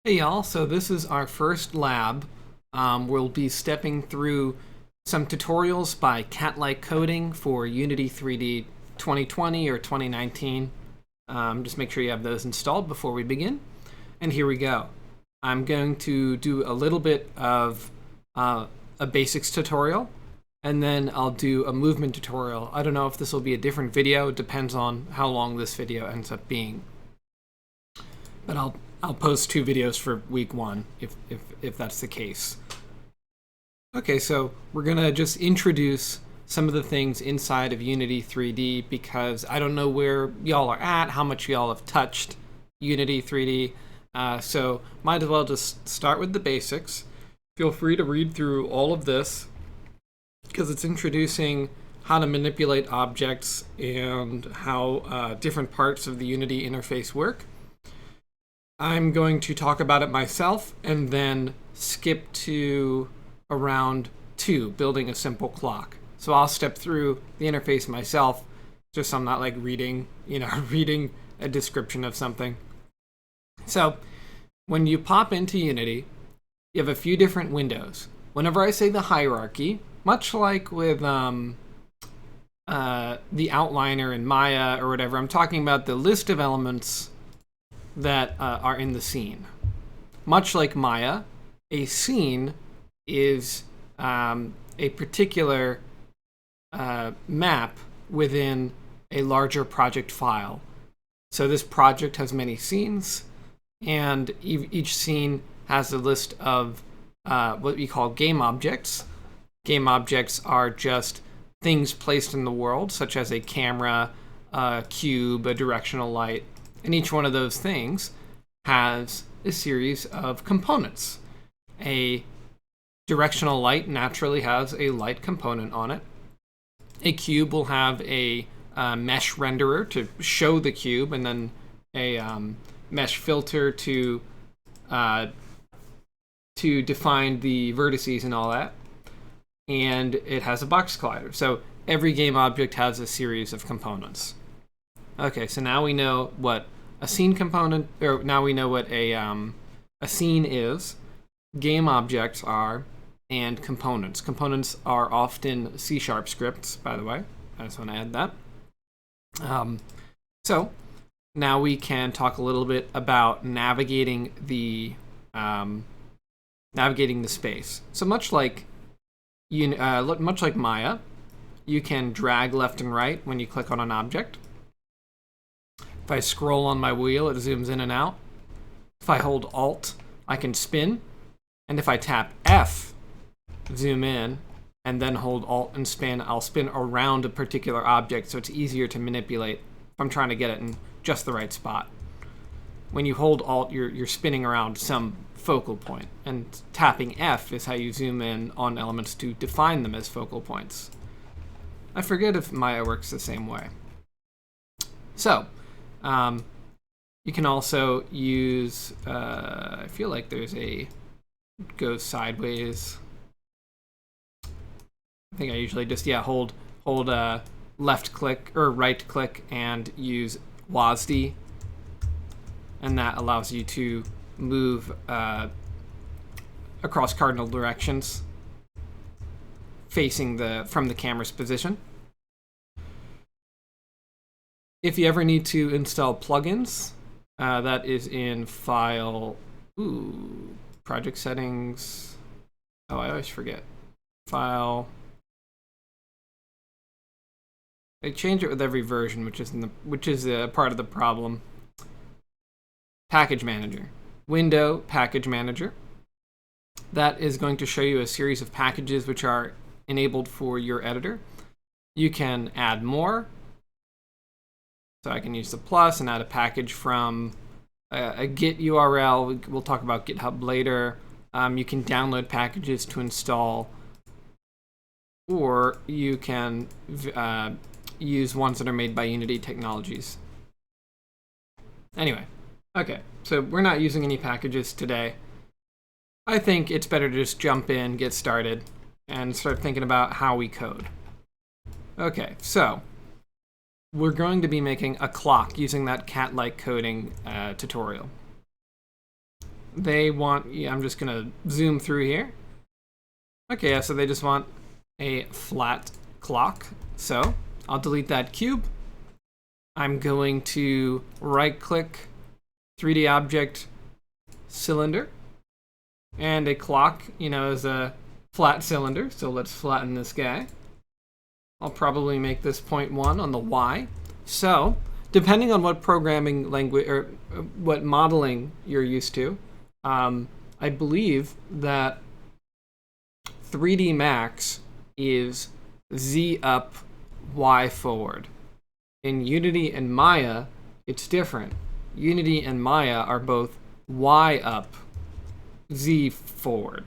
Hey y'all, so this is our first lab. We'll be stepping through some tutorials by Cat-like Coding for Unity 3D 2020 or 2019. Just make sure you have those installed before we begin. And here we go. I'm going to do a little bit of a basics tutorial, and then I'll do a movement tutorial. I don't know if this will be a different video. It depends on how long this video ends up being. But I'll post 2 videos for week 1 if that's the case. Okay, so we're gonna just introduce some of the things inside of Unity 3D because I don't know where y'all are at, how much y'all have touched Unity 3D. So might as well just start with the basics. Feel free to read through all of this because it's introducing how to manipulate objects and how different parts of the Unity interface work. I'm going to talk about it myself and then skip to around 2, building a simple clock. So I'll step through the interface myself, just so I'm not like reading a description of something. So when you pop into Unity, you have a few different windows. Whenever I say the hierarchy, much like with the outliner in Maya or whatever, I'm talking about the list of elements that are in the scene. Much like Maya, a scene is a particular map within a larger project file. So this project has many scenes, and each scene has a list of what we call game objects. Game objects are just things placed in the world, such as a camera, a cube, a directional light. And each one of those things has a series of components. A directional light naturally has a light component on it. A cube will have a mesh renderer to show the cube, and then a mesh filter to define the vertices and all that. And it has a box collider. So every game object has a series of components. Okay, so now we know what a scene component, or now we know what a scene is, game objects are, and components. Components are often C# scripts, by the way. I just want to add that. So now we can talk a little bit about navigating the space. So much like Maya, you can drag left and right when you click on an object. If I scroll on my wheel, it zooms in and out. If I hold Alt, I can spin. And if I tap F, zoom in, and then hold Alt and spin, I'll spin around a particular object, so it's easier to manipulate if I'm trying to get it in just the right spot. When you hold Alt, you're spinning around some focal point, and tapping F is how you zoom in on elements to define them as focal points. I forget if Maya works the same way. So, you can also use, I feel like there's a go sideways. I think I usually just, hold left click or right click and use WASD. And that allows you to move across cardinal directions facing from the camera's position. If you ever need to install plugins, that is in File, Project Settings. Oh, I always forget. File. They change it with every version, which is part of the problem. Package Manager. Window Package Manager. That is going to show you a series of packages which are enabled for your editor. You can add more. So I can use the plus and add a package from a Git URL. We'll talk about GitHub later. You can download packages to install, or you can use ones that are made by Unity Technologies. Anyway, okay, so we're not using any packages today. I think it's better to just jump in, get started, and start thinking about how we code. Okay, so we're going to be making a clock using that cat-like coding tutorial. they want, yeah, I'm just gonna zoom through here. Okay, yeah, so they just want a flat clock. So I'll delete that cube. I'm going to right click 3D object cylinder, and a clock, is a flat cylinder, so let's flatten this guy. I'll probably make this 0.1 on the Y. So depending on what programming language or what modeling you're used to, I believe that 3D Max is Z up, Y forward. In Unity and Maya, it's different. Unity and Maya are both Y up, Z forward.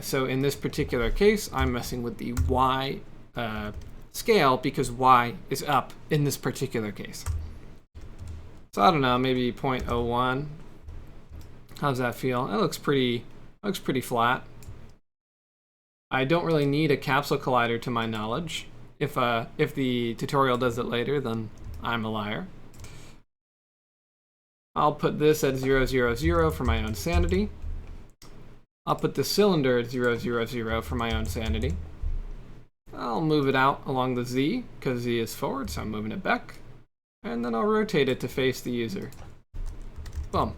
So in this particular case, I'm messing with the Y scale because Y is up in this particular case. So I don't know, maybe 0.01. How's that feel? It looks pretty flat. I don't really need a capsule collider to my knowledge. If the tutorial does it later, then I'm a liar. I'll put this at 0, 0, 0 for my own sanity. I'll put the cylinder at 0, 0, 0 for my own sanity. I'll move it out along the Z, because Z is forward, so I'm moving it back. And then I'll rotate it to face the user. Boom.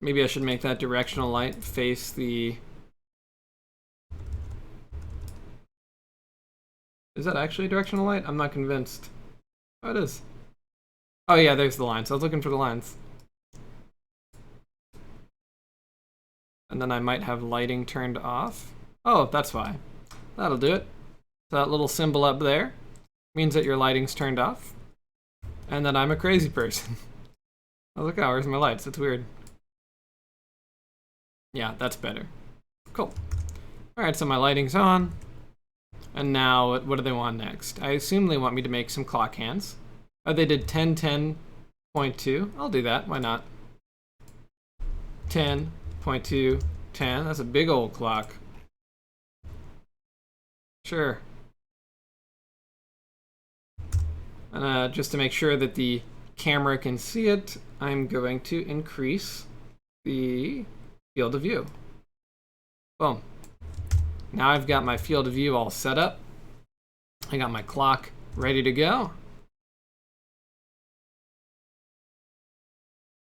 Maybe I should make that directional light face the... Is that actually a directional light? I'm not convinced. Oh, it is. Oh yeah, there's the lines. I was looking for the lines. And then I might have lighting turned off. Oh, that's why. That'll do it. So that little symbol up there means that your lighting's turned off. And that I'm a crazy person. Oh, look, where's my lights? It's weird. Yeah, that's better. Cool. Alright, so my lighting's on. And now, what do they want next? I assume they want me to make some clock hands. Oh, they did 10, 10.2. I'll do that. Why not? 10.2, 10. That's a big old clock. Sure. And just to make sure that the camera can see it, I'm going to increase the field of view. Boom. Now I've got my field of view all set up. I got my clock ready to go.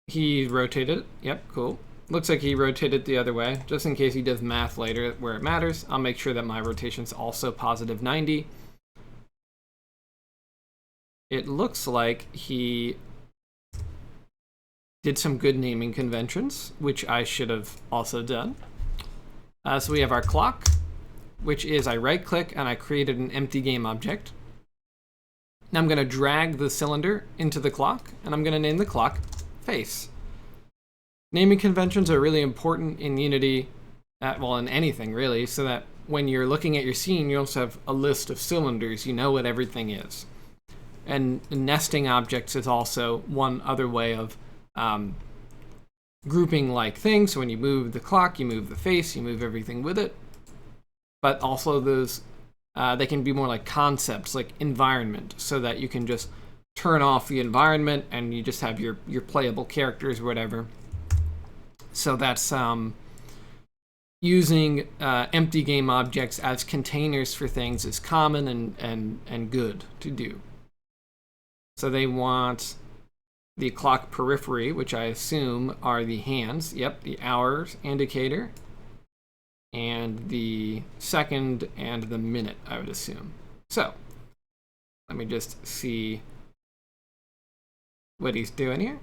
He rotated it. Yep, cool. Looks like he rotated the other way. Just in case he does math later where it matters, I'll make sure that my rotation's also positive 90. It looks like he did some good naming conventions, which I should have also done. So we have our clock, which is I right click and I created an empty game object. Now I'm going to drag the cylinder into the clock and I'm going to name the clock face. Naming conventions are really important in Unity, well, in anything really, so that when you're looking at your scene, you also have a list of cylinders, you know what everything is. And nesting objects is also one other way of grouping like things. So when you move the clock, you move the face, you move everything with it. But also those, they can be more like concepts, like environment, so that you can just turn off the environment and you just have your playable characters or whatever. So that's using empty game objects as containers for things is common and good to do. So they want the clock periphery, which I assume are the hands. Yep, the hours indicator, and the second and the minute, I would assume. So let me just see what he's doing here.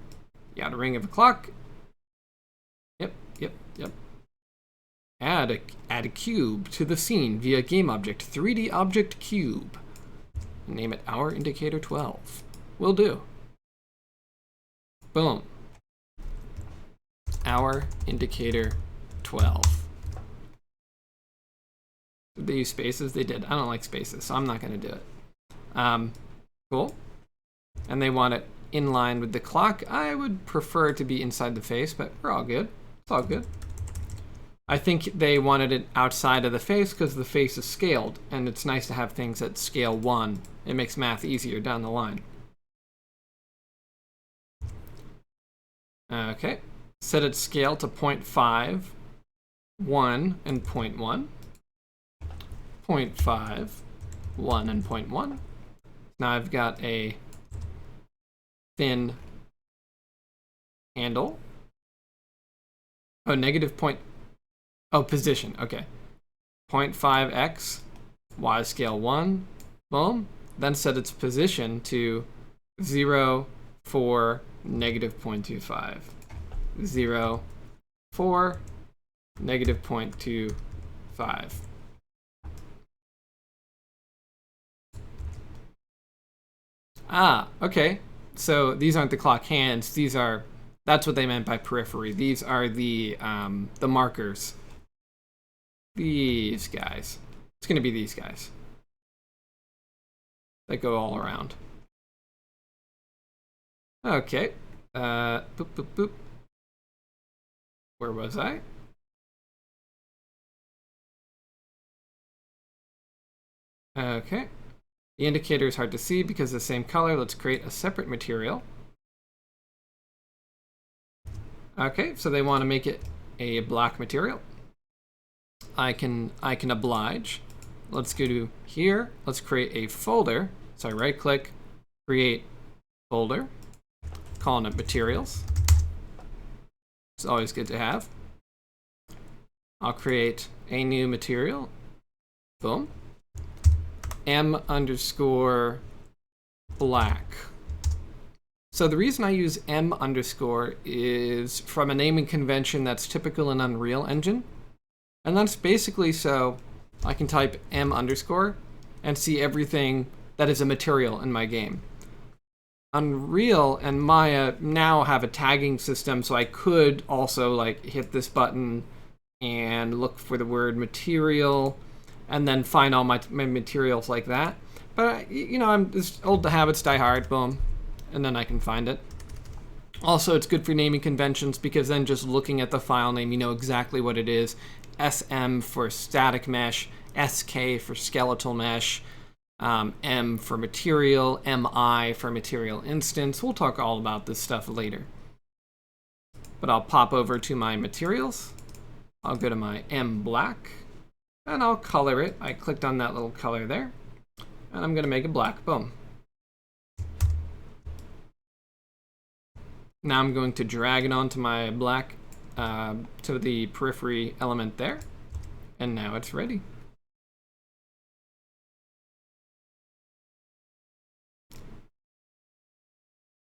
Yeah, the ring of a clock. Yep. Add a cube to the scene via game object, 3D object cube. Name it hour indicator 12. Will do. Boom. Hour indicator 12. Did they use spaces? They did. I don't like spaces, so I'm not going to do it. Cool. And they want it in line with the clock. I would prefer it to be inside the face, but we're all good. It's all good. I think they wanted it outside of the face because the face is scaled, and it's nice to have things at scale 1. It makes math easier down the line. Okay. Set its scale to 0.5, 1, and 0.1. 0.5, 1, and 0.1. Now I've got a thin handle. Oh, negative point. Oh, position. Okay. 0.5x, y scale 1. Boom. Then set its position to 0, 4, negative 0.25. 0, 4, negative 0.25. Ah, okay. So these aren't the clock hands. These are, that's what they meant by periphery. These are the markers. These guys. It's going to be these guys that go all around. Okay. Boop, boop, boop. Where was I? Okay. The indicator is hard to see because of the same color. Let's create a separate material. Okay, so they want to make it a black material. I can oblige. Let's go to here. Let's create a folder. So I right click, create folder, calling it materials. It's always good to have. I'll create a new material. Boom. M_black. So the reason I use M_ is from a naming convention that's typical in Unreal Engine. And that's basically so I can type M_ and see everything that is a material in my game. Unreal and Maya now have a tagging system, so I could also like hit this button and look for the word material and then find all my materials like that. But, you know, I'm just old habits die hard, boom, and then I can find it. Also, it's good for naming conventions because then just looking at the file name, you know exactly what it is. SM for static mesh, SK for skeletal mesh, M for material, MI for material instance. We'll talk all about this stuff later. But I'll pop over to my materials. I'll go to my M_black. And I'll color it. I clicked on that little color there. And I'm going to make it black. Boom. Now I'm going to drag it onto my black, to the periphery element there. And now it's ready.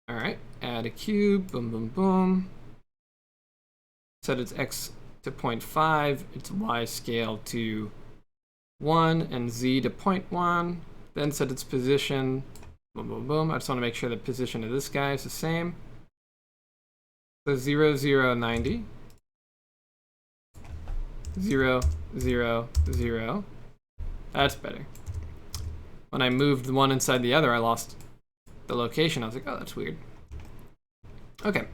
All right, add a cube. Boom, boom, boom. Set its X to 0.5, its Y scale to 1, and Z to 0.1. Then set its position, boom, boom, boom. I just want to make sure the position of this guy is the same. So 0, 0, 90. 0, 0, 0. That's better. When I moved one inside the other, I lost the location. I was like, oh, that's weird. Okay.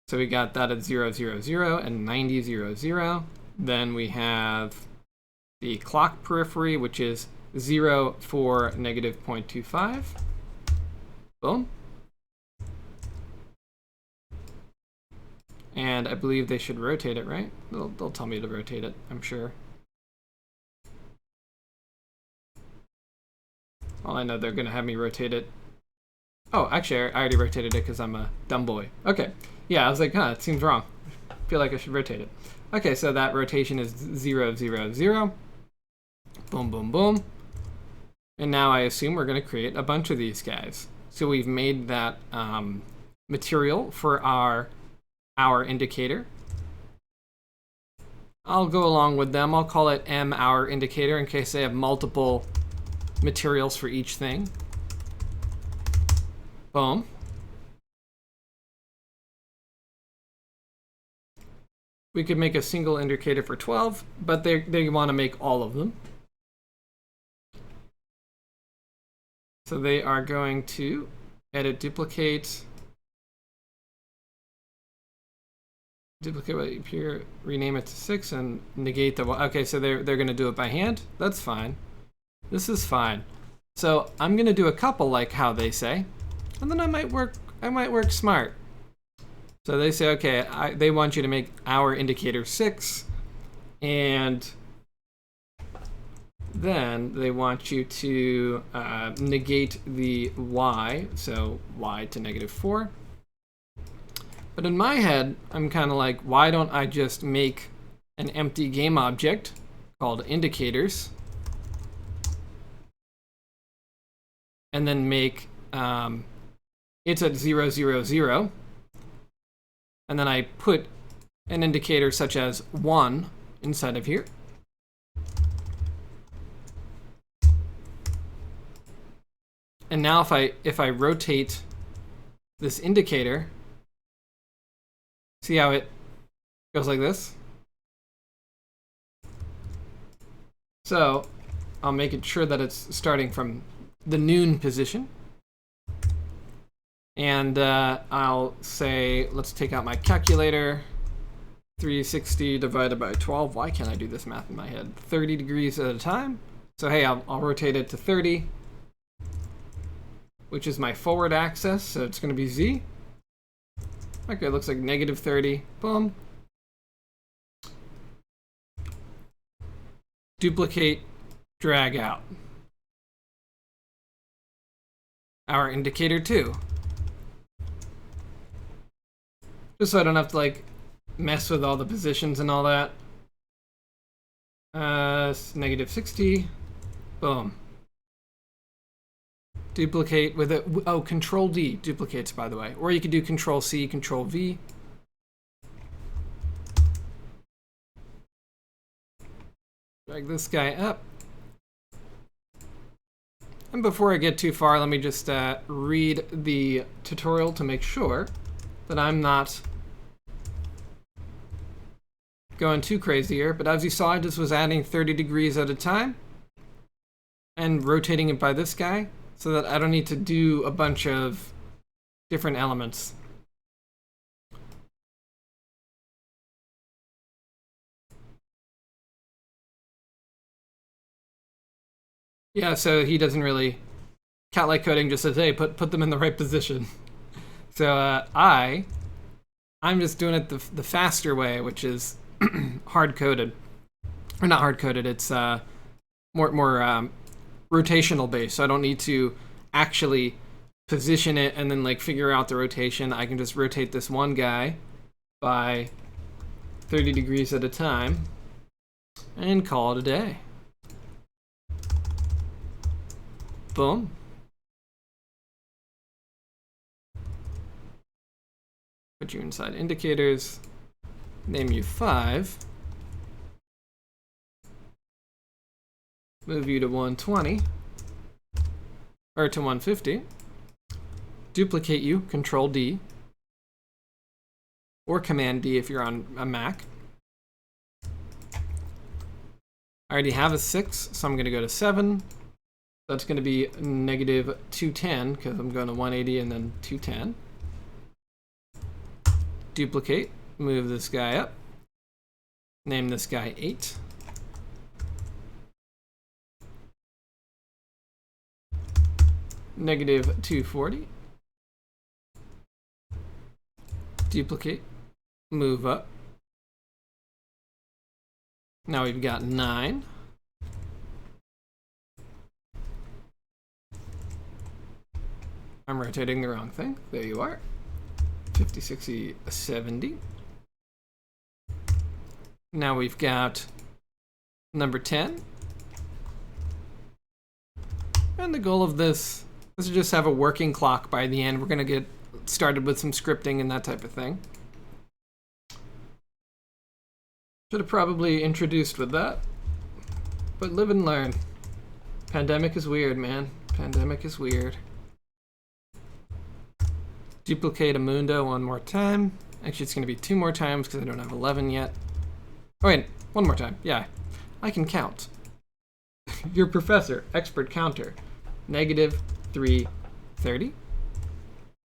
So we got that at 0, 0, 0 and 90, 0, 0. Then we have the clock periphery, which is 0, 4, negative 0.25. Boom. And I believe they should rotate it, right? They'll tell me to rotate it, I'm sure. Well, I know they're going to have me rotate it. Oh, actually, I already rotated it because I'm a dumb boy. Okay. Yeah, I was like, huh, it seems wrong. I feel like I should rotate it. Okay, so that rotation is 0, 0, 0. Boom, boom, boom. And now I assume we're going to create a bunch of these guys. So we've made that material for our indicator. I'll go along with them. I'll call it M_hour indicator in case they have multiple materials for each thing. Boom. We could make a single indicator for 12, but they want to make all of them. So they are going to edit, duplicate what here, rename it to 6 and negate the, okay, so they're going to do it by hand. That's fine. This is fine. So I'm going to do a couple like how they say, and then I might work smart. So they say, okay, they want you to make hour indicator 6, and then they want you to negate the y, so y to -4. But in my head, I'm kind of like, why don't I just make an empty game object called indicators, and then make it's at 0, 0, 0, and then I put an indicator such as 1 inside of here. And now if I rotate this indicator, see how it goes like this? So I'll make it sure that it's starting from the noon position. And I'll say, let's take out my calculator. 360 divided by 12. Why can't I do this math in my head? 30 degrees at a time. So hey, I'll rotate it to 30, which is my forward axis. So it's going to be Z. Okay, it looks like -30. Boom. Duplicate, drag out. Our indicator 2. Just so I don't have to like mess with all the positions and all that. -60. Boom. Duplicate with it. Oh, Control D duplicates, by the way. Or you could do Control C, Control V. Drag this guy up. And before I get too far, let me just read the tutorial to make sure that I'm not going too crazy here. But as you saw, I just was adding 30 degrees at a time and rotating it by this guy so that I don't need to do a bunch of different elements. Yeah, so he doesn't really, cat-like coding just says, hey, put them in the right position. So I'm just doing it the faster way, which is hard-coded. Or not hard-coded, it's more rotational based. So I don't need to actually position it and then like figure out the rotation. I can just rotate this one guy by 30 degrees at a time and call it a day. Boom. Put you inside indicators. Name you 5. Move you to 120. Or to 150. Duplicate you, Control D. Or Command D if you're on a Mac. I already have a 6, so I'm going to go to 7. That's going to be -210 because I'm going to 180 and then 210. Duplicate, move this guy up. Name this guy 8. -240. Duplicate, move up. Now we've got 9. I'm rotating the wrong thing. There you are. 50, 60, 70. Now we've got number 10. And the goal of this is to just have a working clock by the end. We're going to get started with some scripting and that type of thing. Should have probably introduced with that. But live and learn. Pandemic is weird, man. Pandemic is weird. Duplicate a Mundo one more time. Actually, it's going to be 2 more times because I don't have 11 yet. Oh, wait, 1 more time. Yeah, I can count. Your professor, expert counter. -330.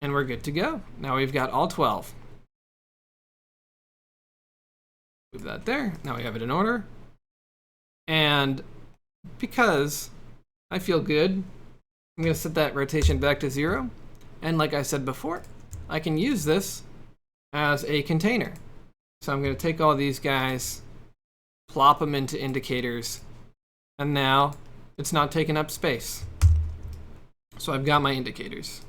And we're good to go. Now we've got all 12. Move that there. Now we have it in order. And because I feel good, I'm going to set that rotation back to 0. And like I said before, I can use this as a container. So I'm going to take all these guys, plop them into indicators, and now it's not taking up space. So I've got my indicators.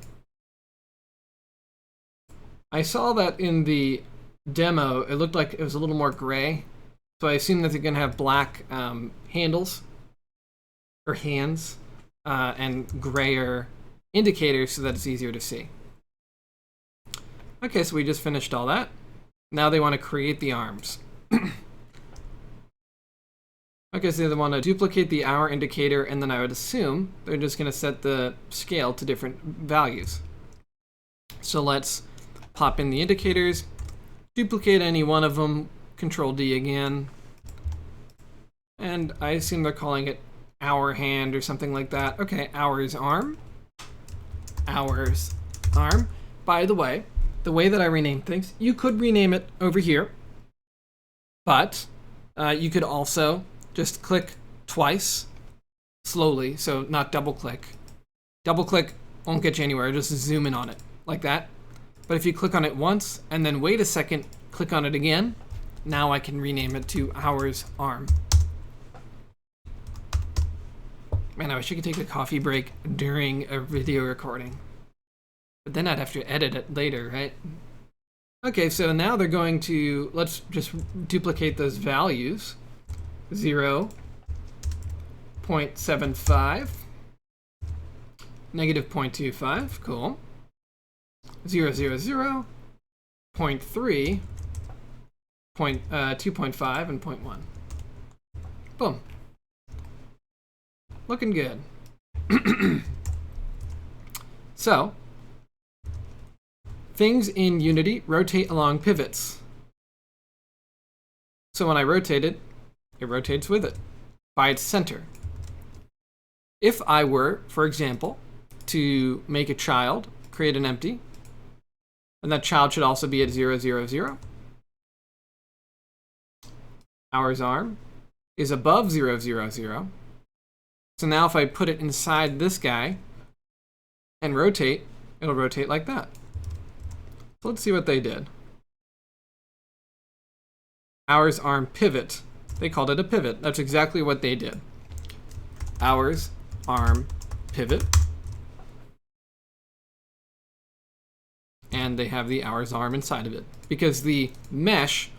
I saw that in the demo, it looked like it was a little more gray. So I assume that they're going to have black handles or hands and grayer indicators so that it's easier to see. Okay, so we just finished all that. Now they want to create the arms. Okay, so they want to duplicate the hour indicator, and then I would assume they're just going to set the scale to different values. So let's pop in the indicators, duplicate any one of them, Control D again, and I assume they're calling it hour hand or something like that. Okay, hours arm. Hours arm. By the way that I rename things, you could rename it over here, but you could also just click twice slowly, so not double click. Double click won't get you anywhere, just zoom in on it like that. But if you click on it once and then wait a second, click on it again, now I can rename it to hours arm. Man, I wish I could take a coffee break during a video recording. But then I'd have to edit it later, right? Okay, so now they're going to, let's just duplicate those values. 0.75, negative 0.25, cool. 0, 0, 0, 0.3, 2.5, and 0.1. Boom. Looking good. So, things in Unity rotate along pivots. So when I rotate it, it rotates with it by its center. If I were, for example, to make a child, create an empty, and that child should also be at 0, 0, 0. Hours arm is above 0, 0, 0. So now if I put it inside this guy and rotate, it'll rotate like that. So let's see what they did. Hours arm pivot. They called it a pivot. That's exactly what they did. Hours arm pivot. And they have the hours arm inside of it. Because the mesh,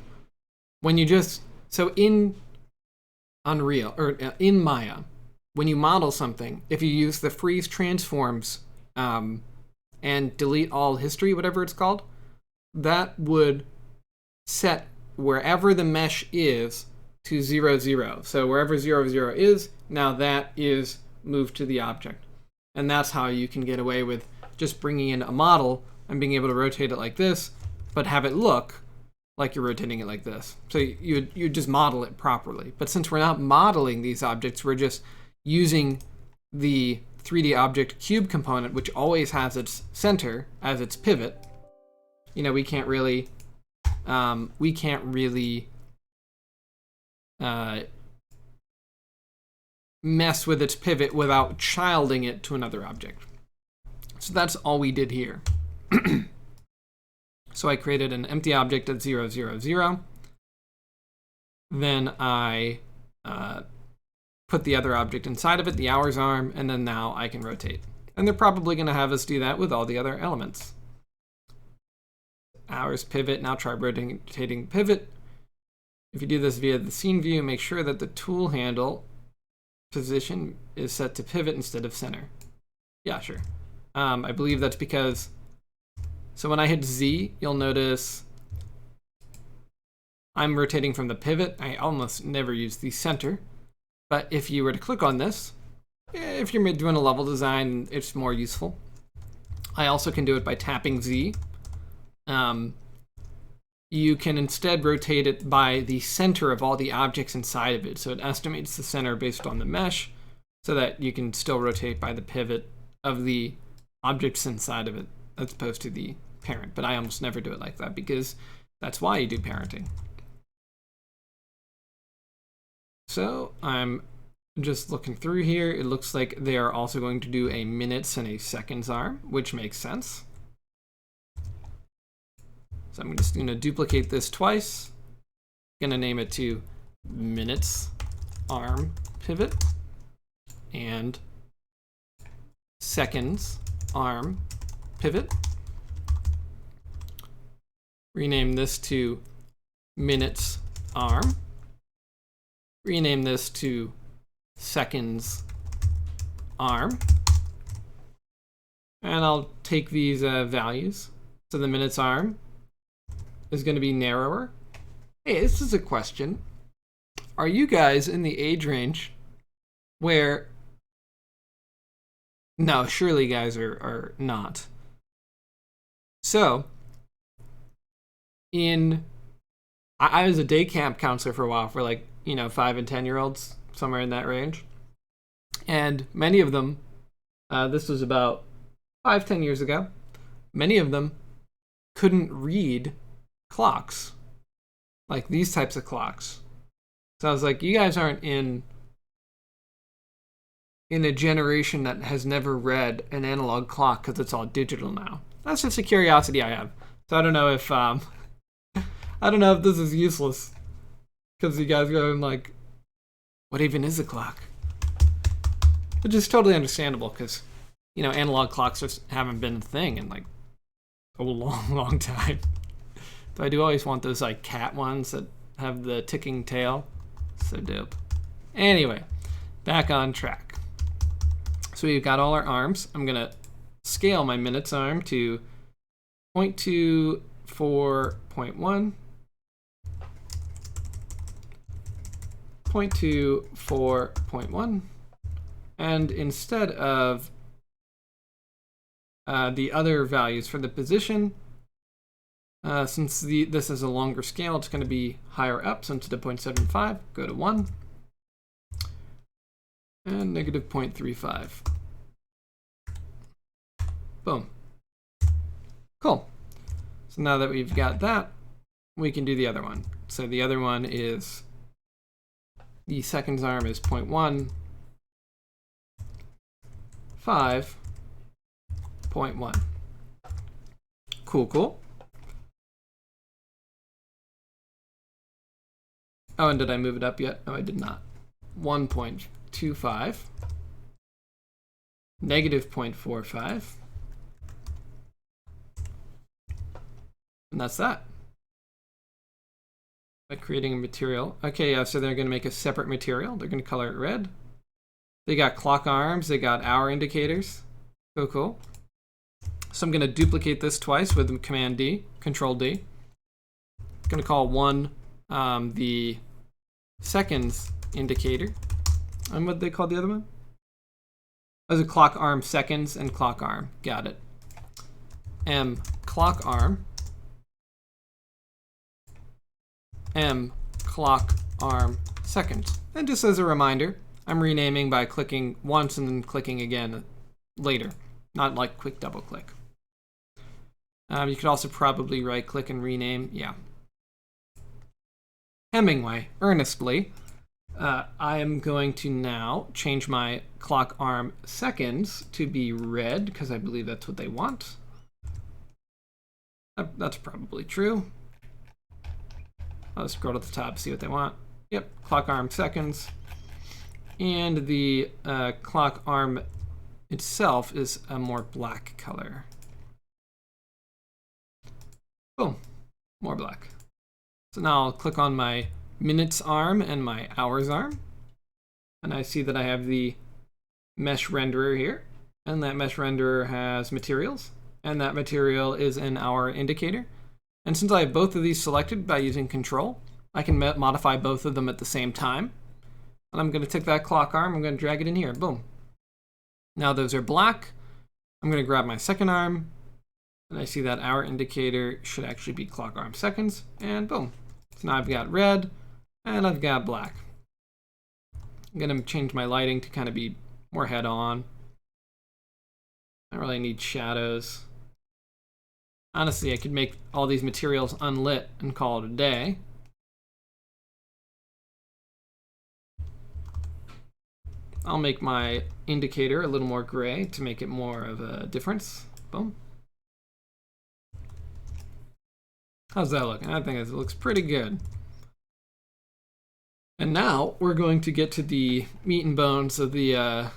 when you just, so in Unreal, or in Maya, when you model something, if you use the freeze transforms and delete all history, whatever it's called, that would set wherever the mesh is to 0, 0. So wherever 0, 0 is, now that is moved to the object. And that's how you can get away with just bringing in a model and being able to rotate it like this, but have it look like you're rotating it like this. So you just model it properly. But since we're not modeling these objects, we're just using the 3D object cube component, which always has its center as its pivot. You know, we can't really mess with its pivot without childing it to another object. So that's all we did here. So I created an empty object at 0, 0, 0. Then I put the other object inside of it, the hours arm, and then now I can rotate. And they're probably going to have us do that with all the other elements. Hours pivot, now try rotating pivot. If you do this via the scene view, make sure that the tool handle position is set to pivot instead of center. Yeah, sure. I believe that's because, so when I hit Z, you'll notice I'm rotating from the pivot. I almost never use the center. But if you were to click on this, if you're doing a level design, it's more useful. I also can do it by tapping Z. You can instead rotate it by the center of all the objects inside of it. So it estimates the center based on the mesh so that you can still rotate by the pivot of the objects inside of it as opposed to the parent. But I almost never do it like that because that's why you do parenting. So I'm just looking through here. It looks like they are also going to do a minutes and a seconds arm, which makes sense. So I'm just going to duplicate this twice. Going to name it to minutes arm pivot and seconds arm pivot. Rename this to minutes arm. Rename this to seconds arm. And I'll take these values. So the minutes arm is going to be narrower. Hey, this is a question. Are you guys in the age range where... No, surely you guys are not. So, I was a day camp counselor for a while for 5 and 10-year-olds, somewhere in that range. And many of them, this was about 5-10 years ago, many of them couldn't read clocks, like these types of clocks. So I was like, you guys aren't in a generation that has never read an analog clock because it's all digital now. That's just a curiosity I have. So I don't know if this is useless because you guys go like, what even is a clock? Which is totally understandable because, analog clocks just haven't been a thing in a long time. But I do always want those cat ones that have the ticking tail. So dope. Anyway, back on track. So we've got all our arms. I'm gonna scale my minutes arm to 0.24.1, 0.24.1, and instead of the other values for the position, since this is a longer scale, it's going to be higher up. So instead of 0.75, go to 1, and negative 0.35. Boom. Cool. So now that we've got that, we can do the other one. So the other one is, the seconds arm is 0.1, 5.1. Cool. Oh, and did I move it up yet? No, I did not. 1.25, negative 0.45, and that's that. By creating a material. Okay, yeah, so they're going to make a separate material. They're going to color it red. They got clock arms. They got hour indicators. Cool. So I'm going to duplicate this twice with Command D, Control D. I'm going to call one the seconds indicator. And what they call the other one? As a clock arm seconds and clock arm. Got it. M clock arm. M clock arm seconds. And just as a reminder, I'm renaming by clicking once and then clicking again later, not like quick double click. You could also probably right click and rename. Yeah. Hemingway, earnestly. I am going to now change my clock arm seconds to be red because I believe that's what they want. That's probably true. I'll scroll to the top, see what they want. Yep, clock arm seconds. And the clock arm itself is a more black color. Boom, more black. So now I'll click on my minutes arm and my hours arm. And I see that I have the mesh renderer here. And that mesh renderer has materials. And that material is an hour indicator. And since I have both of these selected by using Control, I can modify both of them at the same time. And I'm going to take that clock arm, I'm going to drag it in here. Boom. Now those are black. I'm going to grab my second arm. And I see that hour indicator should actually be clock arm seconds. And boom. So now I've got red and I've got black. I'm going to change my lighting to kind of be more head on. I don't really need shadows. Honestly, I could make all these materials unlit and call it a day. I'll make my indicator a little more gray to make it more of a difference. Boom. How's that looking? I think it looks pretty good. And now we're going to get to the meat and bones of the,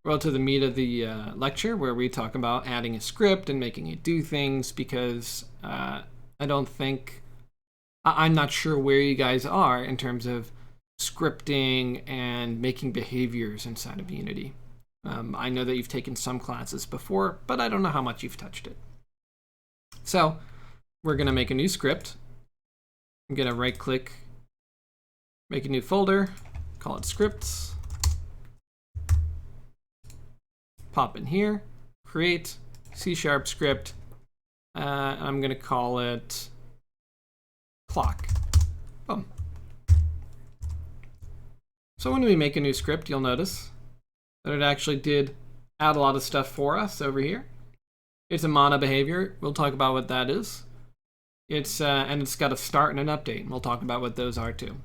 to the meat of the lecture, where we talk about adding a script and making it do things, because I'm not sure where you guys are in terms of scripting and making behaviors inside of Unity. I know that you've taken some classes before, but I don't know how much you've touched it. So we're going to make a new script. I'm going to right-click, make a new folder, call it scripts, pop in here, create C# script. I'm going to call it clock. Boom. So when we make a new script, you'll notice that it actually did add a lot of stuff for us over here. It's a mono behavior. We'll talk about what that is. And it's got a start and an update, and we'll talk about what those are too.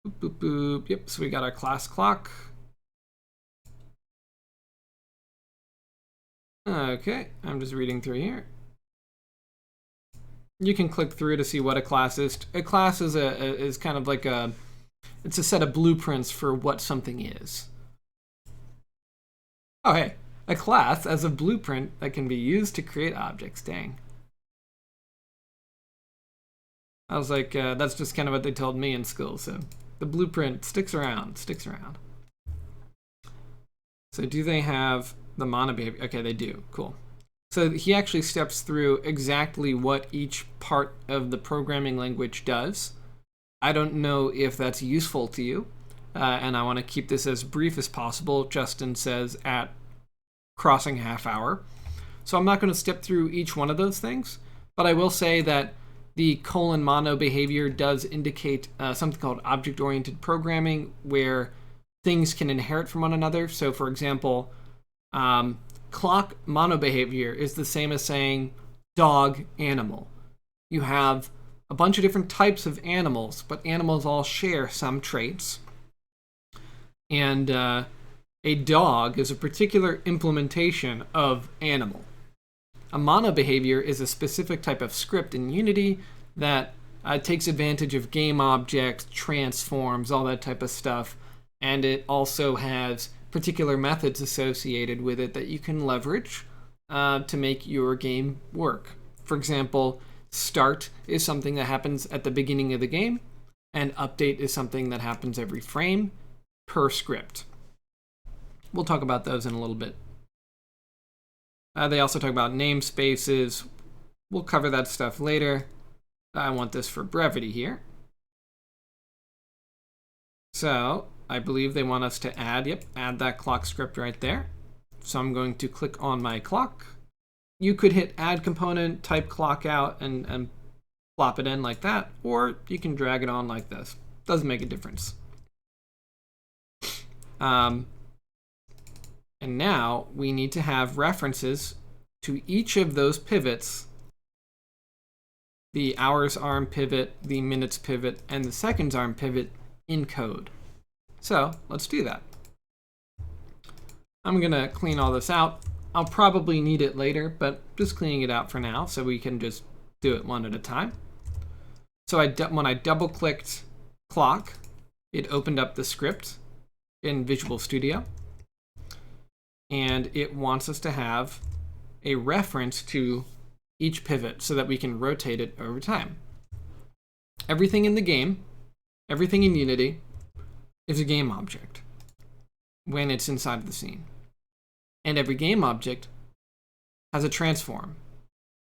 Boop, boop, boop. Yep, so we got our class clock. Okay, I'm just reading through here. You can click through to see what a class is. A class is kind of like it's a set of blueprints for what something is. Oh, hey, a class as a blueprint that can be used to create objects. Dang. I was like, that's just kind of what they told me in school. So the blueprint sticks around. So do they have the mono behavior? Okay, they do. Cool. So he actually steps through exactly what each part of the programming language does. I don't know if that's useful to you, and I want to keep this as brief as possible. Justin says at crossing half hour. So I'm not going to step through each one of those things, but I will say that the :mono behavior does indicate something called object-oriented programming, where things can inherit from one another. So for example, clock mono behavior is the same as saying dog animal. You have a bunch of different types of animals, but animals all share some traits. And a dog is a particular implementation of animal. A mono behavior is a specific type of script in Unity that takes advantage of game objects, transforms, all that type of stuff. And it also has particular methods associated with it that you can leverage to make your game work. For example, start is something that happens at the beginning of the game, and update is something that happens every frame per script. We'll talk about those in a little bit. They also talk about namespaces. We'll cover that stuff later. I want this for brevity here. So I believe they want us to add that clock script right there. So I'm going to click on my clock. You could hit add component, type clock out, and plop it in like that, or you can drag it on like this. Doesn't make a difference. And now we need to have references to each of those pivots: the hours arm pivot, the minutes pivot, and the seconds arm pivot in code. So let's do that. I'm going to clean all this out. I'll probably need it later, but just cleaning it out for now so we can just do it one at a time. So when I double-clicked clock, it opened up the script in Visual Studio. And it wants us to have a reference to each pivot so that we can rotate it over time. Everything in the game, everything in Unity, is a game object when it's inside of the scene. And every game object has a transform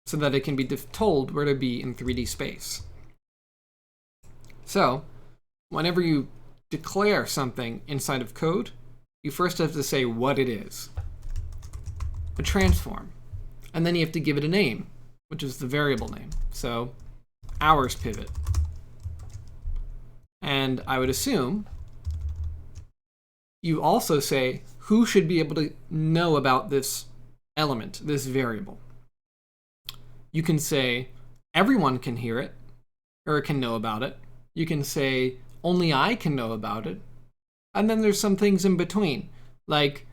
so that it can be told where to be in 3D space. So whenever you declare something inside of code, you first have to say what it is. A transform. And then you have to give it a name, which is the variable name. So hours pivot. And I would assume you also say who should be able to know about this element, this variable. You can say everyone can hear it, or can know about it. You can say only I can know about it. And then there's some things in between, like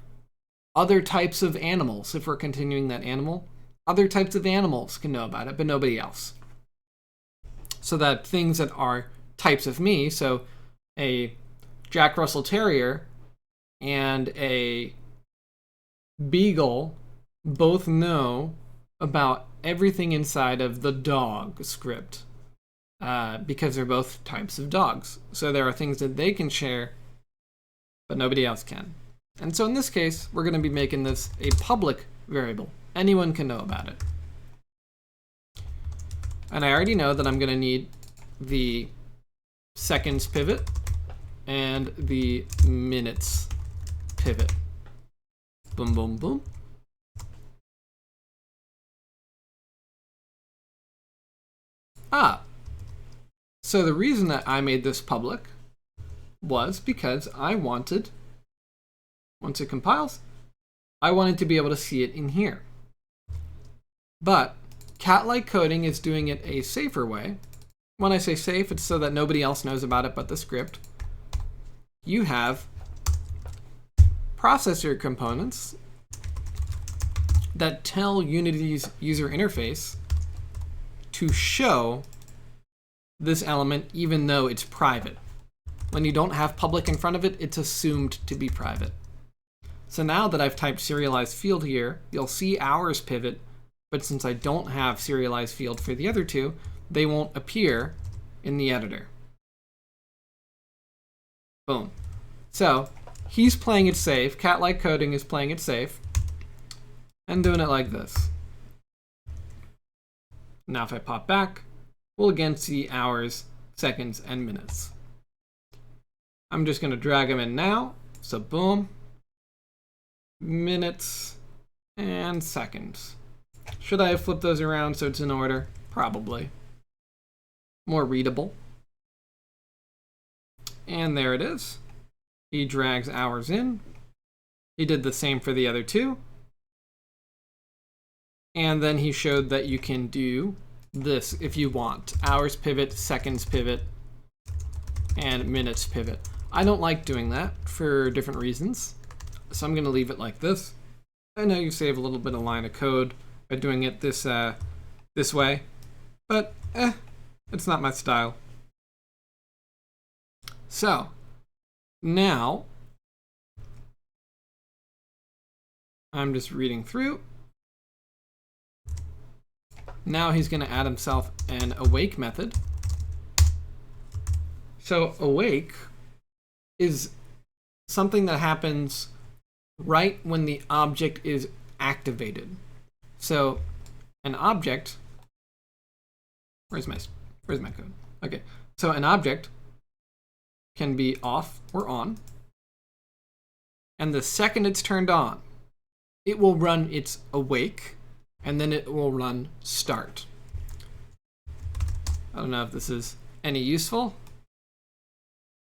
other types of animals, if we're continuing that animal. other types of animals can know about it, but nobody else. So that things that are types of me, so a Jack Russell Terrier and a Beagle both know about everything inside of the dog script because they're both types of dogs. So there are things that they can share, but nobody else can. And so in this case, we're going to be making this a public variable. Anyone can know about it. And I already know that I'm going to need the seconds pivot and the minutes pivot. Boom, boom, boom. So the reason that I made this public was because I wanted, once it compiles, I wanted to be able to see it in here. But cat-like coding is doing it a safer way. When I say safe, it's so that nobody else knows about it but the script. You have processor components that tell Unity's user interface to show this element even though it's private. When you don't have public in front of it, it's assumed to be private. So now that I've typed serialized field here, you'll see hours pivot, but since I don't have serialized field for the other two, they won't appear in the editor. Boom. So he's playing it safe. Cat-like coding is playing it safe and doing it like this. Now if I pop back, we'll again see hours, seconds, and minutes. I'm just going to drag them in now. So boom, minutes, and seconds. Should I have flipped those around so it's in order? Probably. More readable. And there it is. He drags hours in. He did the same for the other two. And then he showed that you can do this if you want. Hours pivot, seconds pivot, and minutes pivot. I don't like doing that for different reasons. So I'm going to leave it like this. I know you save a little bit of line of code by doing it this way, but it's not my style. So now I'm just reading through. Now he's going to add himself an awake method. So awake is something that happens right when the object is activated. So an object, where's my code? Okay, so an object can be off or on, and the second it's turned on, it will run its awake, and then it will run start. I don't know if this is any useful,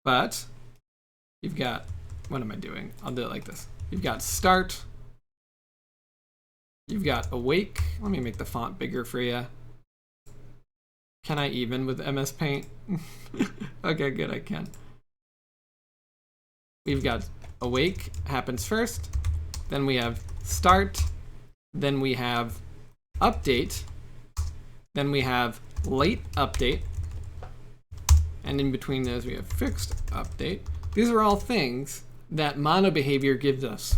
but you've got, what am I doing? I'll do it like this. You've got start, you've got awake. Let me make the font bigger for you. Can I even with MS Paint? Okay, good, I can. We've got awake happens first, then we have start, then we have update, then we have late update, and in between those we have fixed update. These are all things that mono behavior gives us.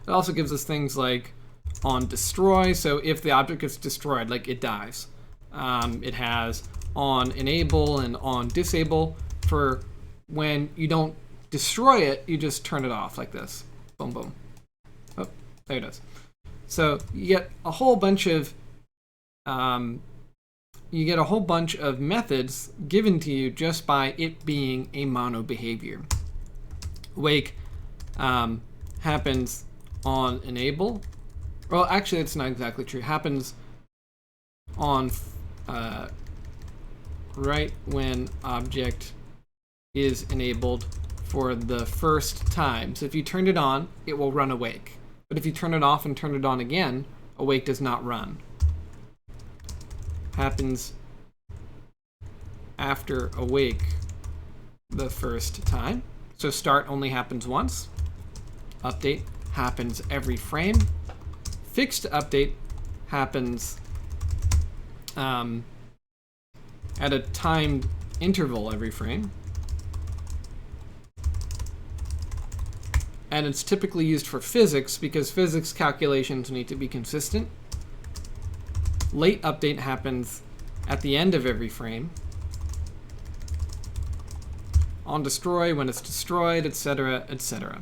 It also gives us things like on destroy, so if the object gets destroyed, like it dies. It has on enable and on disable for when you don't destroy it, you just turn it off like this. Boom, boom. Oh, there it is. So you get a whole bunch of methods given to you just by it being a mono behavior. Wake happens on enable. Well, actually, that's not exactly true. Happens on right when object is enabled for the first time. So if you turned it on, it will run awake. But if you turn it off and turn it on again, awake does not run. Happens after awake the first time. So start only happens once. Update happens every frame. Fixed update happens at a timed interval every frame. And it's typically used for physics because physics calculations need to be consistent. Late update happens at the end of every frame. On destroy when it's destroyed, etc., etc.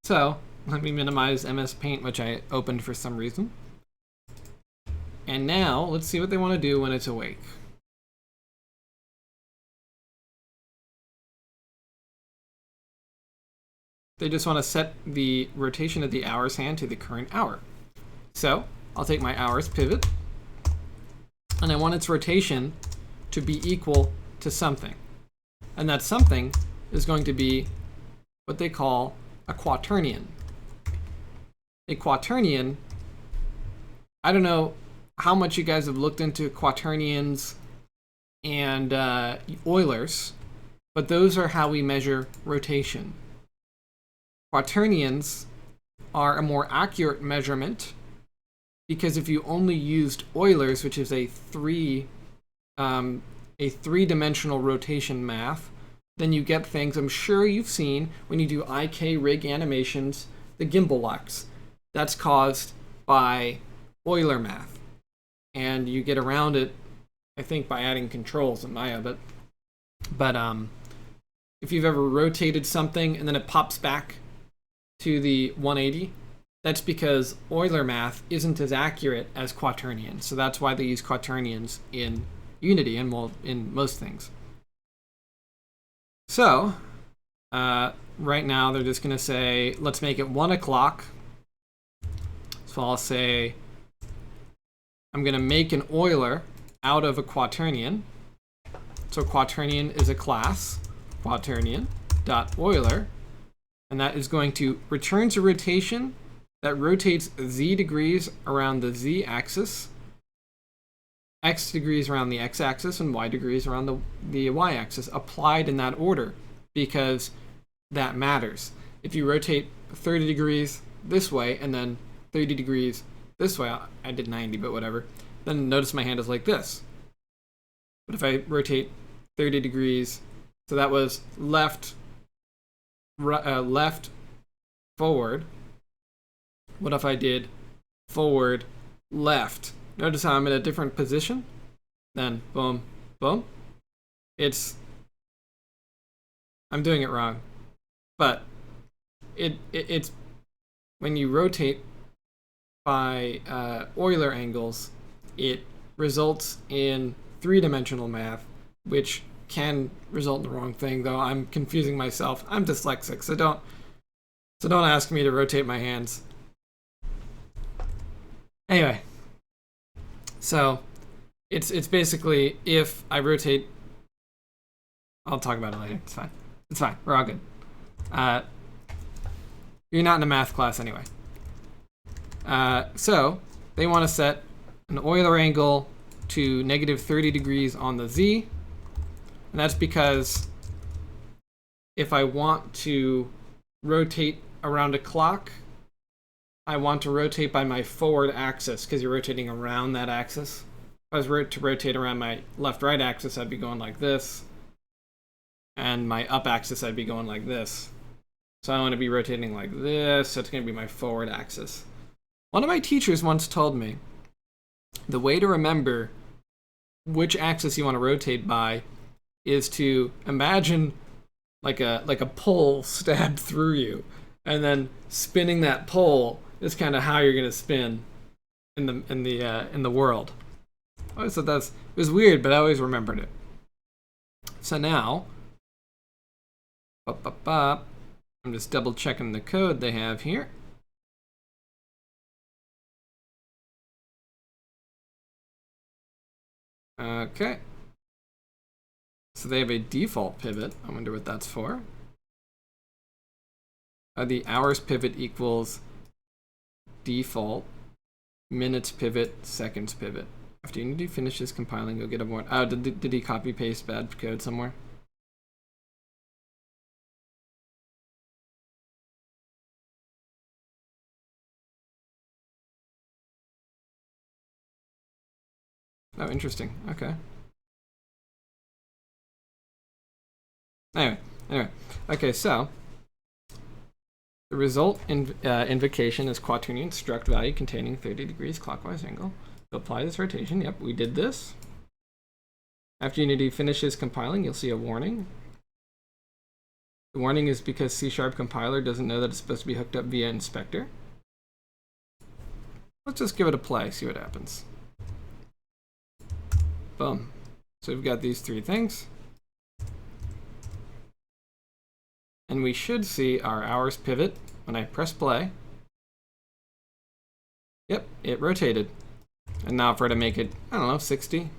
So let me minimize MS Paint, which I opened for some reason. And now let's see what they want to do when it's awake. They just want to set the rotation of the hours hand to the current hour. So I'll take my hours pivot, and I want its rotation to be equal to something. And that something is going to be what they call a quaternion. A quaternion, I don't know how much you guys have looked into quaternions and Eulers, but those are how we measure rotation. Quaternions are a more accurate measurement because if you only used Eulers, which is a three-dimensional rotation math, then you get things I'm sure you've seen when you do IK rig animations, the gimbal locks. That's caused by Euler math. And you get around it, I think, by adding controls in Maya. But if you've ever rotated something and then it pops back to the 180, that's because Euler math isn't as accurate as quaternions. So that's why they use quaternions in Unity and, well, in most things. So right now they're just going to say, let's make it 1 o'clock. So I'll say, I'm going to make an Euler out of a quaternion. So quaternion is a class, quaternion.Euler. And that is going to return a rotation that rotates z degrees around the z-axis, x degrees around the x-axis, and y degrees around the y-axis, applied in that order, because that matters. If you rotate 30 degrees this way and then 30 degrees this way, I did 90, but whatever, then notice my hand is like this. But if I rotate 30 degrees, so that was left, forward. What if I did forward, left? Notice how I'm in a different position? Then boom, boom. I'm doing it wrong. But it's when you rotate by Euler angles, it results in three-dimensional math, which can result in the wrong thing, though I'm confusing myself. I'm dyslexic, so don't ask me to rotate my hands. Anyway, so it's basically if I rotate, I'll talk about it later. It's fine. It's fine. We're all good. You're not in a math class anyway. So they want to set an Euler angle to negative 30 degrees on the z. And that's because if I want to rotate around a clock, I want to rotate by my forward axis because you're rotating around that axis. If I was to rotate around my left-right axis, I'd be going like this. And my up axis, I'd be going like this. So I want to be rotating like this. So it's going to be my forward axis. One of my teachers once told me the way to remember which axis you want to rotate by is to imagine like a pole stabbed through you, and then spinning that pole is kind of how you're gonna spin in the world. I always thought it was weird, but I always remembered it. So now, I'm just double checking the code they have here. Okay. So they have a default pivot. I wonder what that's for. The hours pivot equals default minutes pivot seconds pivot. After Unity finishes compiling, you'll get a more. Oh, did he copy paste bad code somewhere? Oh, interesting. Okay. Anyway. Okay, so the result invocation is Quaternion struct value containing 30 degrees clockwise angle. To apply this rotation, yep, we did this. After Unity finishes compiling, you'll see a warning. The warning is because C# compiler doesn't know that it's supposed to be hooked up via inspector. Let's just give it a play, see what happens. Boom. So we've got these three things. And we should see our hours pivot when I press play. Yep, it rotated. And now if we're to make it, I don't know, 60.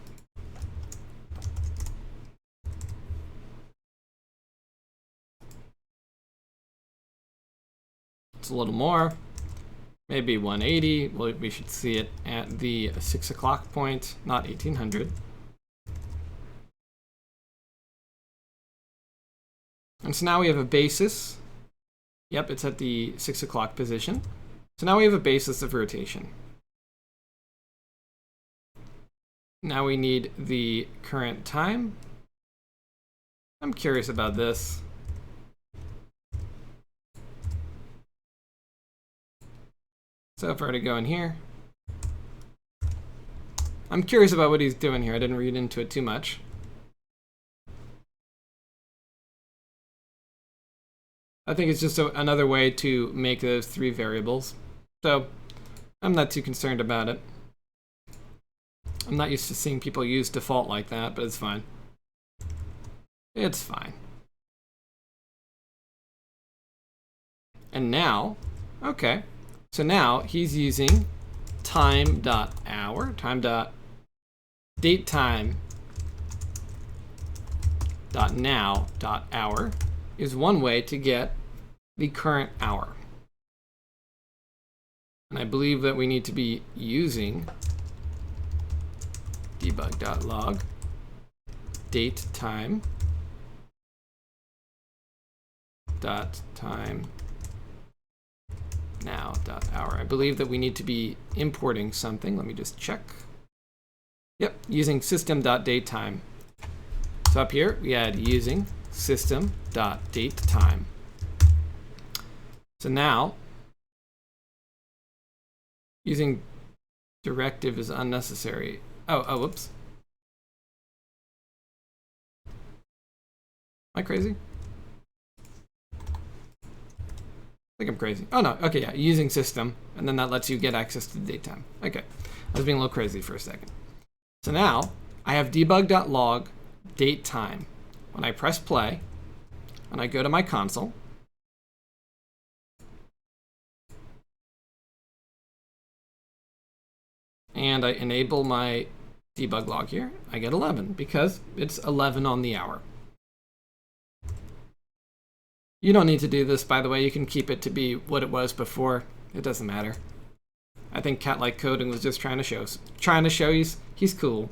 It's a little more. Maybe 180. Well, we should see it at the 6 o'clock point, not 1800. And so now we have a basis. Yep, it's at the 6 o'clock position. So now we have a basis of rotation. Now we need the current time. I'm curious about this. So if I were to go in here, I'm curious about what he's doing here. I didn't read into it too much. I think it's just another way to make those three variables. So I'm not too concerned about it. I'm not used to seeing people use default like that, but it's fine. It's fine. And now, okay. So now he's using time.hour, time.datetime.now.hour is one way to get the current hour. And I believe that we need to be using debug.log datetime .time now.hour. I believe that we need to be importing something. Let me just check. Yep, using system.datetime. So up here we add using system.datetime. So now using directive is unnecessary. Oh, whoops. Am I crazy? I think I'm crazy. Oh no, okay, yeah, using system, and then that lets you get access to the datetime. Okay, I was being a little crazy for a second. So now I have debug.log datetime. When I press play, and I go to my console, and I enable my debug log here, I get 11 because it's 11 on the hour. You don't need to do this, by the way. You can keep it to be what it was before. It doesn't matter. I think Cat-like Coding was just trying to show he's cool.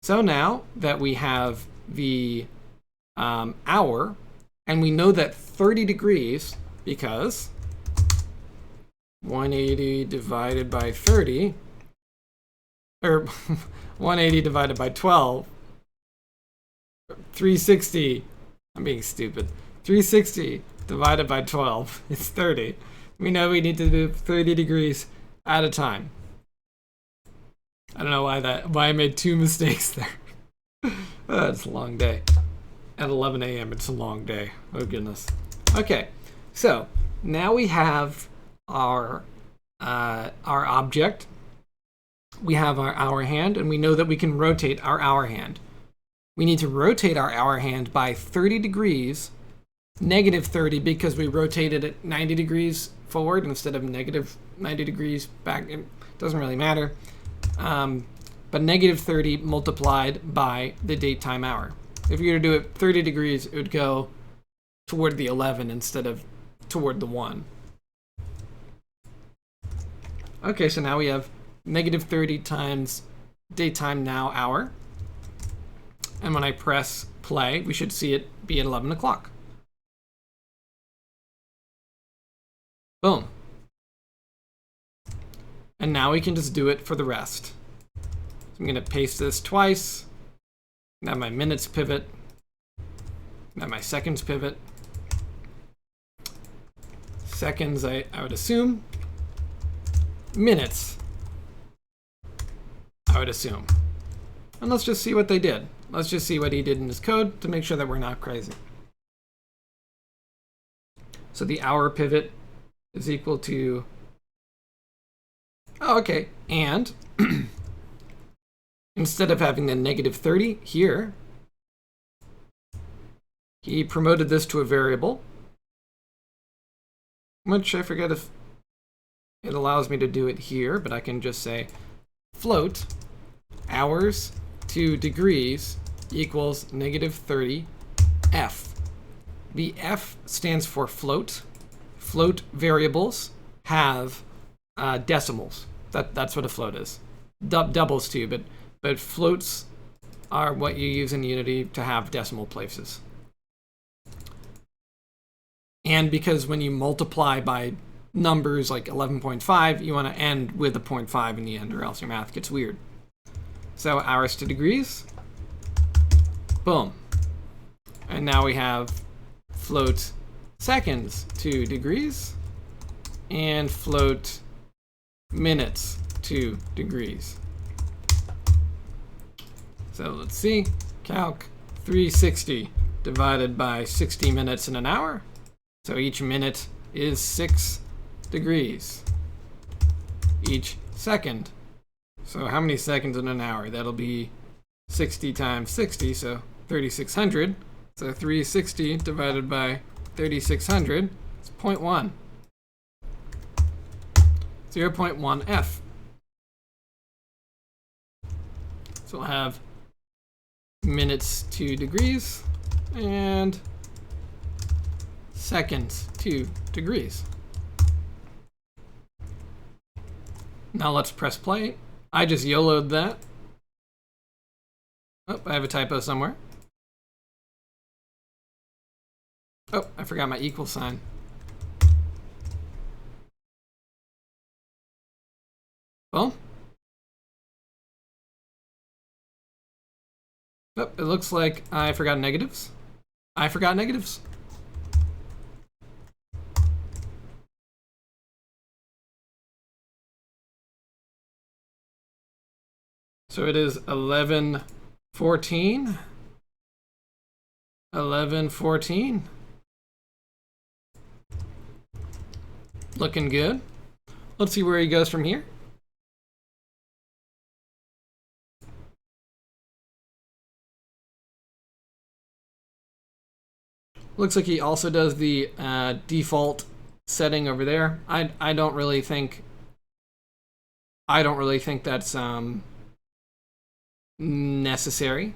So now that we have the hour, and we know that 30 degrees, because 180 divided by 30, or 180 divided by 12, 360. I'm being stupid. 360 divided by 12 is 30. We know we need to do 30 degrees at a time. I don't know why I made two mistakes there. It's a long day. At 11 a.m. it's a long day. Oh goodness. Okay, so now we have our object. We have our hour hand, and we know that we can rotate our hour hand. We need to rotate our hour hand by 30 degrees, negative 30 because we rotated it 90 degrees forward instead of negative 90 degrees back. It doesn't really matter. But negative 30 multiplied by the date time hour. If you were to do it 30 degrees, it would go toward the 11 instead of toward the 1. Okay, so now we have negative 30 times daytime now hour. And when I press play, we should see it be at 11 o'clock. Boom. And now we can just do it for the rest. I'm going to paste this twice. Now my minutes pivot. Now my seconds pivot. Seconds, I would assume. Minutes, I would assume. And let's just see what they did. Let's just see what he did in his code to make sure that we're not crazy. So the hour pivot is equal to, oh, okay, and instead of having the -30 here, he promoted this to a variable, which I forget if it allows me to do it here, but I can just say float hours to degrees equals -30 f. The f stands for float. Float variables have decimals. That's what a float is. Doubles too, but floats are what you use in Unity to have decimal places. And because when you multiply by numbers like 11.5, you want to end with a 0.5 in the end, or else your math gets weird. So hours to degrees, boom. And now we have float seconds to degrees and float minutes to degrees. So let's see, calc 360 divided by 60 minutes in an hour. So each minute is 6 degrees. Each second. So how many seconds in an hour? That'll be 60 times 60, so 3,600. So 360 divided by 3,600 is 0.1. 0.1 f. So we'll have minutes to degrees and seconds to degrees. Now let's press play. I just YOLO'd that. Oh, I have a typo somewhere. Oh, I forgot my equal sign. Well. Oh, it looks like I forgot negatives. I forgot negatives. So it is 11:14. 11:14. Looking good. Let's see where he goes from here. Looks like he also does the default setting over there. I don't really think that's necessary.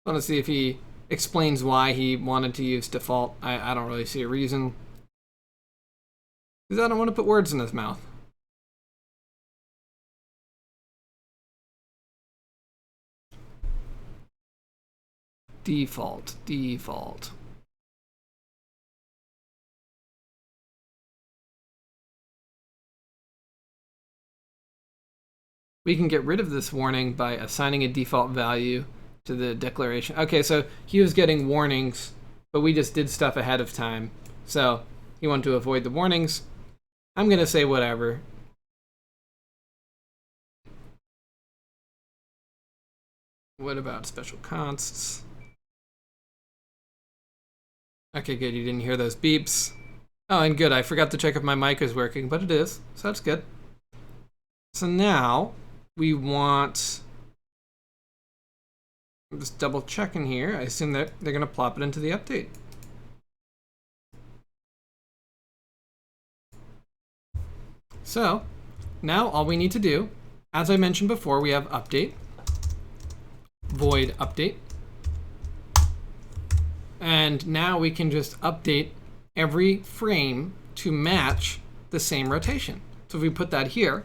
I want to see if he explains why he wanted to use default. I don't really see a reason. Because I don't want to put words in his mouth. Default. We can get rid of this warning by assigning a default value to the declaration. Okay, so he was getting warnings, but we just did stuff ahead of time. So he wanted to avoid the warnings. I'm going to say whatever. What about special consts? Okay, good. You didn't hear those beeps. Oh, and good. I forgot to check if my mic is working, but it is. So that's good. So now we want, I'm just double checking here. I assume that they're going to plop it into the update. So now all we need to do, as I mentioned before, we have update, void update. And now we can just update every frame to match the same rotation. So if we put that here,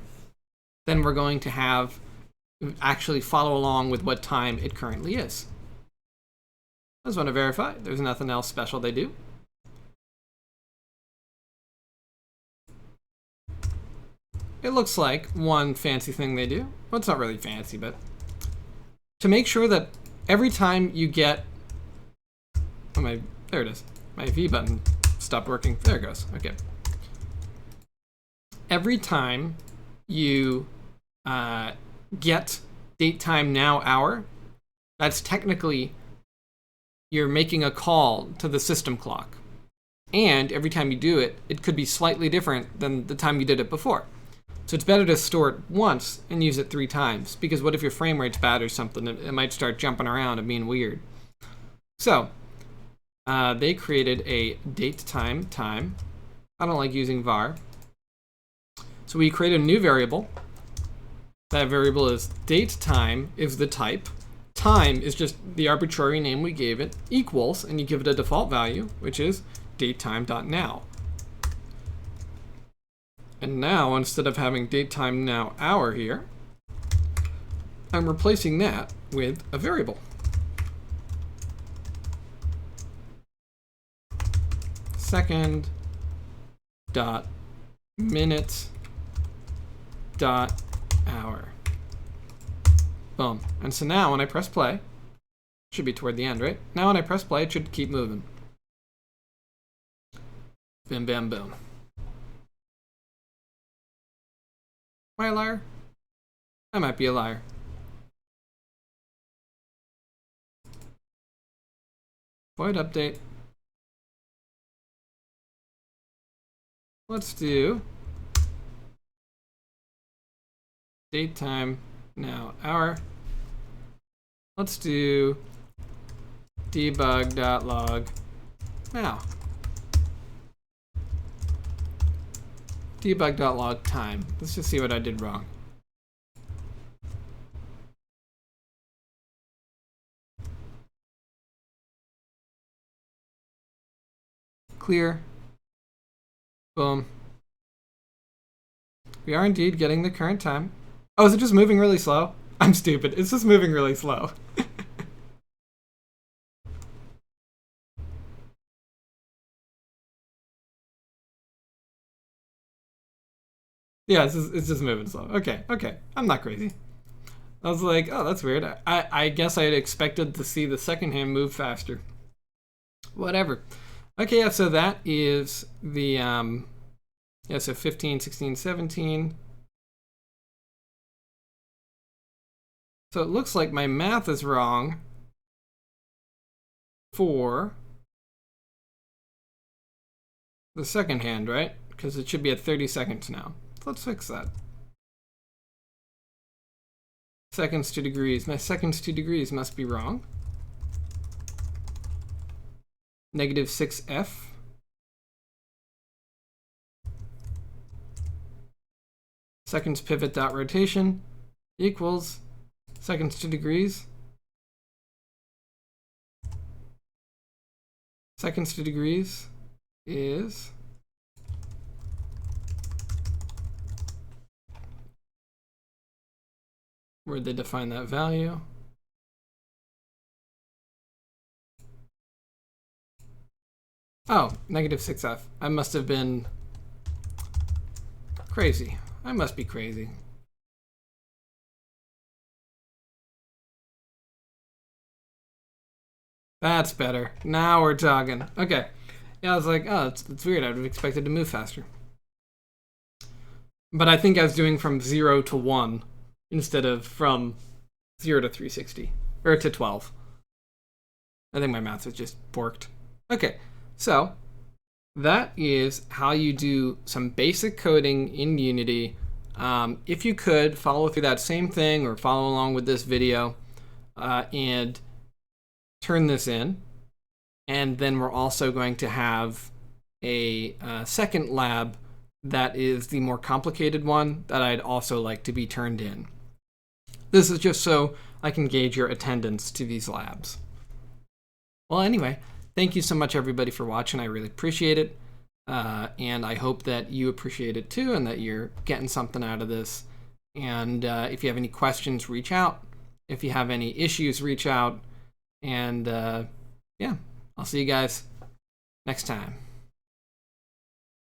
then we're going to have actually follow along with what time it currently is. I just want to verify there's nothing else special they do. it looks like one fancy thing they do. Well, it's not really fancy, but to make sure that every time you get, there it is. My V button stopped working. There it goes. Okay. Every time you get date time now hour, that's technically you're making a call to the system clock. And every time you do it, it could be slightly different than the time you did it before. So it's better to store it once and use it 3 times, because what if your frame rate's bad or something? It might start jumping around and being weird. So they created a date time. I don't like using var. So we create a new variable. That variable is date time is the type. Time is just the arbitrary name we gave it, equals, and you give it a default value, which is datetime.now. And now, instead of having datetime now hour here, I'm replacing that with a variable. Second dot minute dot hour. Boom. And so now when I press play, should be toward the end, right? Now when I press play, it should keep moving. Bam, bam, boom. Am I a liar? I might be a liar. Void update. Let's do date time now hour. Let's do debug.log now. Debug.log time. Let's just see what I did wrong. Clear. Boom. We are indeed getting the current time. Oh, is it just moving really slow? I'm stupid. It's just moving really slow. Yeah, it's just moving slow. Okay. I'm not crazy. I was like, oh, that's weird. I guess I had expected to see the second hand move faster. Whatever. Okay, yeah, so that is the, so 15, 16, 17. So it looks like my math is wrong for the second hand, right? Because it should be at 30 seconds now. So let's fix that. Seconds to degrees. My seconds to degrees must be wrong. -6f. Seconds pivot dot rotation equals seconds to degrees. Seconds to degrees is where they define that value. Oh, -6f. I must have been crazy. I must be crazy. That's better. Now we're talking. Okay. Yeah, I was like, oh, it's weird. I would have expected to move faster. But I think I was doing from 0 to 1 instead of from 0 to 360. Or to 12. I think my math is just borked. Okay. So that is how you do some basic coding in Unity. If you could, follow through that same thing or follow along with this video and turn this in. And then we're also going to have a second lab that is the more complicated one that I'd also like to be turned in. This is just so I can gauge your attendance to these labs. Well, anyway, thank you so much, everybody, for watching. I really appreciate it. And I hope that you appreciate it too and that you're getting something out of this. And if you have any questions, reach out. If you have any issues, reach out. And yeah, I'll see you guys next time.